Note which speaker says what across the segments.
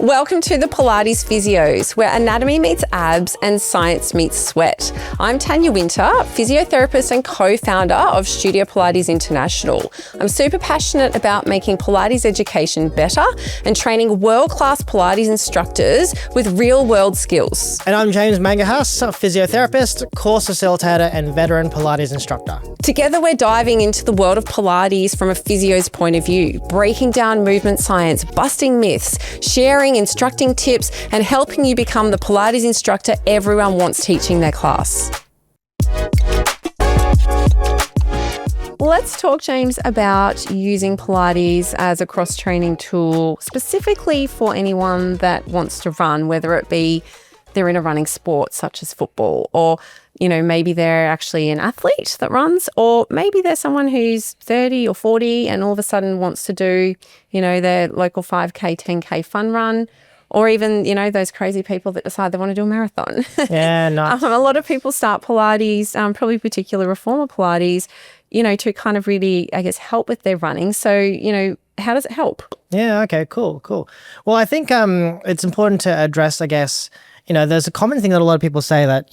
Speaker 1: Welcome to the Pilates Physios, where anatomy meets abs and science meets sweat. I'm Tanya, physiotherapist and co-founder of Studio Pilates International. I'm super passionate about making Pilates education better and training world-class Pilates instructors with real-world skills.
Speaker 2: And I'm Mangahas, physiotherapist, course facilitator and veteran Pilates instructor.
Speaker 1: Together we're diving into the world of Pilates from a physio's point of view, breaking down movement science, busting myths, sharing instructing tips, and helping you become the Pilates instructor everyone wants teaching their class. Let's talk, James, about using Pilates as a cross-training tool, specifically for anyone that wants to run, whether it be they're in a running sport such as football, or maybe they're actually an athlete that runs, or maybe they're someone who's 30 or 40 and all of a sudden wants to do, their local 5K, 10K fun run, or even, those crazy people that decide they want to do a marathon.
Speaker 2: Yeah, nice.
Speaker 1: A lot of people start Pilates, probably particular reformer Pilates, to kind of really, help with their running. So, how does it help?
Speaker 2: Yeah, okay, cool. Well, I think it's important to address, there's a common thing that a lot of people say that,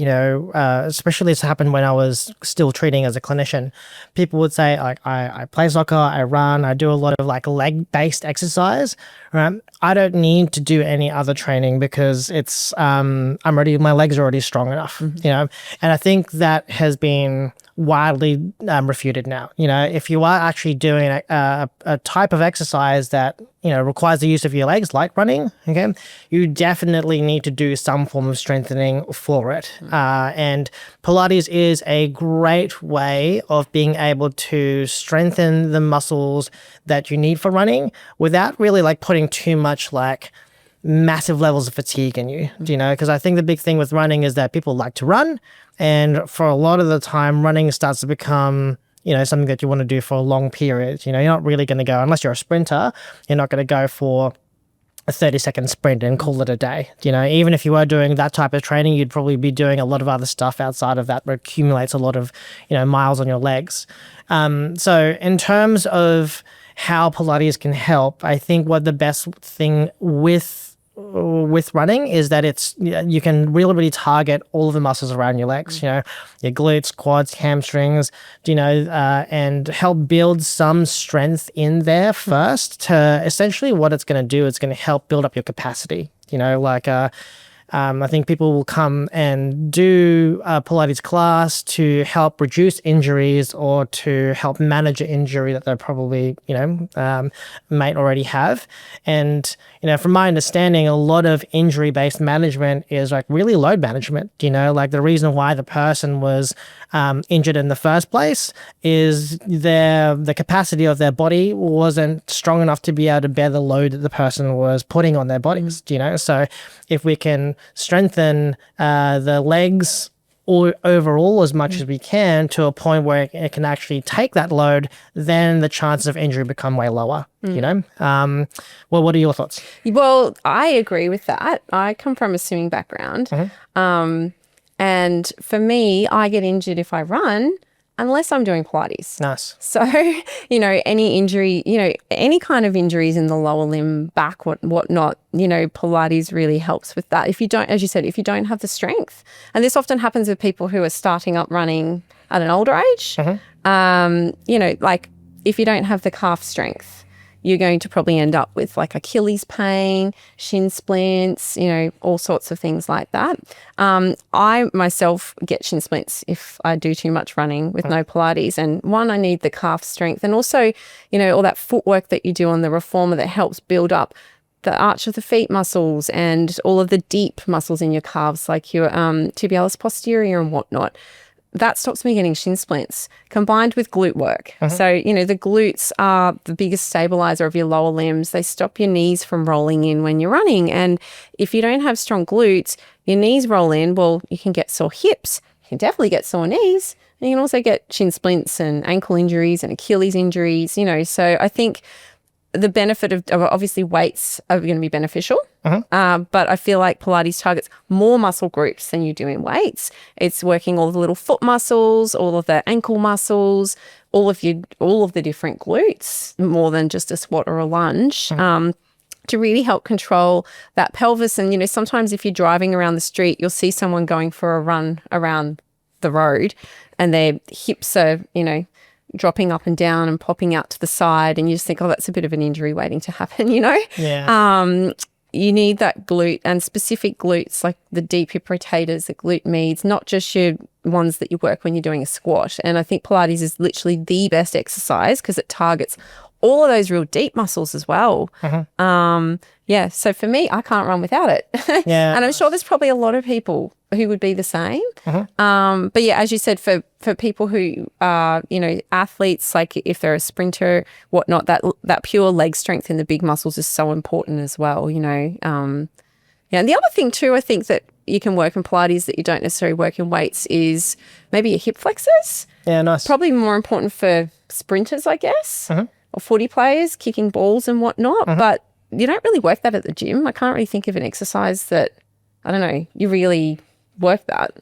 Speaker 2: especially this happened when I was still treating as a clinician. People would say, I play soccer, I run, I do a lot of leg-based exercise. Right? I don't need to do any other training because my legs are already strong enough, And I think that has been widely refuted now. If you are actually doing a type of exercise that requires the use of your legs, like running, okay, you definitely need to do some form of strengthening for it. And Pilates is a great way of being able to strengthen the muscles that you need for running without really putting too much massive levels of fatigue in you, because I think the big thing with running is that people like to run, and for a lot of the time running starts to become something that you want to do for a long period. You're not really going to go, unless you're a sprinter, you're not going to go for a 30-second sprint and call it a day. Even if you were doing that type of training, you'd probably be doing a lot of other stuff outside of that that accumulates a lot of miles on your legs. So in terms of how Pilates can help, I think what the best thing with running is that you can really target all of the muscles around your legs, your glutes, quads, hamstrings, and help build some strength in there first. To essentially what it's going to do, it's going to help build up your capacity. I think people will come and do a Pilates class to help reduce injuries or to help manage an injury that they probably, might already have. And, from my understanding, a lot of injury-based management is really load management. The reason why the person was injured in the first place is the capacity of their body wasn't strong enough to be able to bear the load that the person was putting on their bodies. So if we can strengthen the legs overall as much as we can to a point where it can actually take that load, then the chances of injury become way lower. Well, what are your thoughts?
Speaker 1: Well, I agree with that. I come from a swimming background. And for me, I get injured if I run unless I'm doing Pilates.
Speaker 2: Nice.
Speaker 1: So, any injury, any kind of injuries in the lower limb, back, whatnot, Pilates really helps with that. If you don't, as you said, if you don't have the strength, and this often happens with people who are starting up running at an older age, if you don't have the calf strength, you're going to probably end up with Achilles pain, shin splints, all sorts of things like that. I myself get shin splints if I do too much running with no Pilates. And one, I need the calf strength, and also, all that footwork that you do on the reformer that helps build up the arch of the feet muscles and all of the deep muscles in your calves, like your tibialis posterior and whatnot. That stops me getting shin splints, combined with glute work. So, the glutes are the biggest stabilizer of your lower limbs. They stop your knees from rolling in when you're running. And if you don't have strong glutes, your knees roll in, well, you can get sore hips. You can definitely get sore knees. And you can also get shin splints and ankle injuries and Achilles injuries, So I think the benefit of obviously weights are going to be beneficial, but I feel like Pilates targets more muscle groups than you do in weights. It's working all the little foot muscles, all of the ankle muscles, all of the different glutes, more than just a squat or a lunge. to really help control that pelvis. And, sometimes if you're driving around the street, you'll see someone going for a run around the road and their hips are, dropping up and down and popping out to the side. And you just think, oh, that's a bit of an injury waiting to happen,
Speaker 2: Yeah.
Speaker 1: You need that glute and specific glutes, like the deep hip rotators, the glute medius, not just your ones that you work when you're doing a squat. And I think Pilates is literally the best exercise because it targets all of those real deep muscles as well. So for me, I can't run without it.
Speaker 2: Yeah.
Speaker 1: And I'm sure there's probably a lot of people who would be the same. But yeah, as you said, for people who are, athletes, like if they're a sprinter, whatnot, that pure leg strength in the big muscles is so important as well, and the other thing too, I think that you can work in Pilates that you don't necessarily work in weights is maybe your hip flexors.
Speaker 2: Yeah, nice.
Speaker 1: Probably more important for sprinters, I guess, or footy players, kicking balls and whatnot. But you don't really work that at the gym. I can't really think of an exercise that, I don't know, you really work that.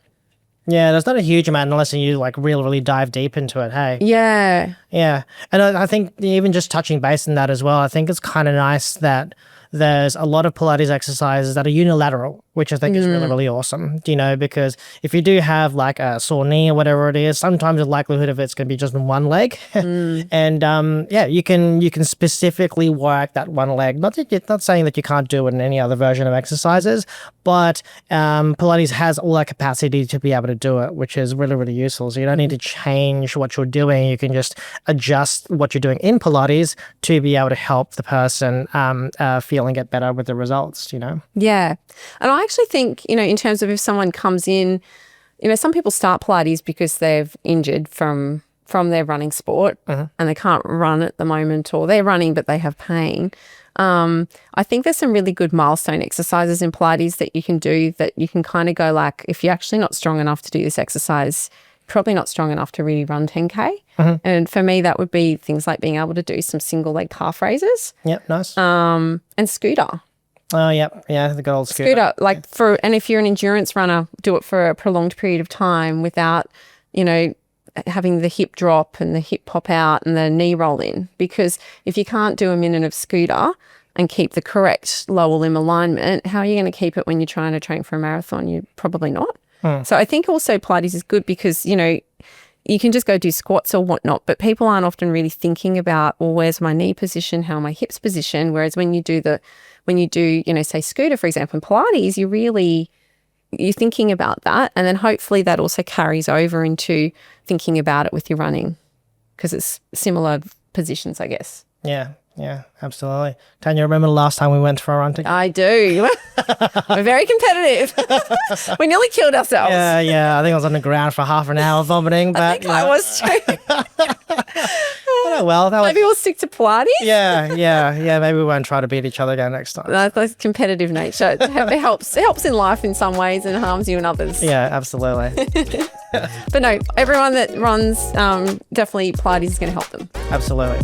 Speaker 2: Yeah, there's not a huge amount unless you like really dive deep into it. Hey.
Speaker 1: Yeah.
Speaker 2: Yeah. And I think even just touching base on that as well, I think it's kind of nice that there's a lot of Pilates exercises that are unilateral, which I think is really awesome, because if you do have like a sore knee or whatever it is, sometimes the likelihood of it's going to be just in one leg. And you can specifically work that one leg. Not saying that you can't do it in any other version of exercises, but Pilates has all that capacity to be able to do it, which is really useful. So you don't need to change what you're doing. You can just adjust what you're doing in Pilates to be able to help the person feel and get better with the results,
Speaker 1: Yeah. And I actually think, in terms of if someone comes in, some people start Pilates because they've injured from their running sport and they can't run at the moment, or they're running but they have pain. I think there's some really good milestone exercises in Pilates that you can do that you can kind of go like, if you're actually not strong enough to do this exercise, probably not strong enough to really run 10K. And for me, that would be things like being able to do some single leg calf raises.
Speaker 2: Yep, nice.
Speaker 1: And scooter.
Speaker 2: Oh, yep. Yeah, the good old scooter.
Speaker 1: Like and if you're an endurance runner, do it for a prolonged period of time without, having the hip drop and the hip pop out and the knee roll in. Because if you can't do a minute of scooter and keep the correct lower limb alignment, how are you going to keep it when you're trying to train for a marathon? You're probably not. So I think also Pilates is good because, you can just go do squats or whatnot, but people aren't often really thinking about, well, where's my knee position? How are my hips positioned? Whereas when you do, say scooter, for example, in Pilates, you're thinking about that. And then hopefully that also carries over into thinking about it with your running because it's similar positions, I guess.
Speaker 2: Yeah, absolutely. Tanya, remember the last time we went for a run together?
Speaker 1: I do. We're very competitive. We nearly killed ourselves.
Speaker 2: Yeah. I think I was on the ground for half an hour vomiting. But,
Speaker 1: I think I was too.
Speaker 2: Oh, well,
Speaker 1: maybe we'll stick to Pilates.
Speaker 2: Yeah. Maybe we won't try to beat each other again next time.
Speaker 1: That's competitive nature. It helps. It helps in life in some ways and harms you in others.
Speaker 2: Yeah, absolutely.
Speaker 1: But no, everyone that runs, definitely Pilates is going to help them.
Speaker 2: Absolutely.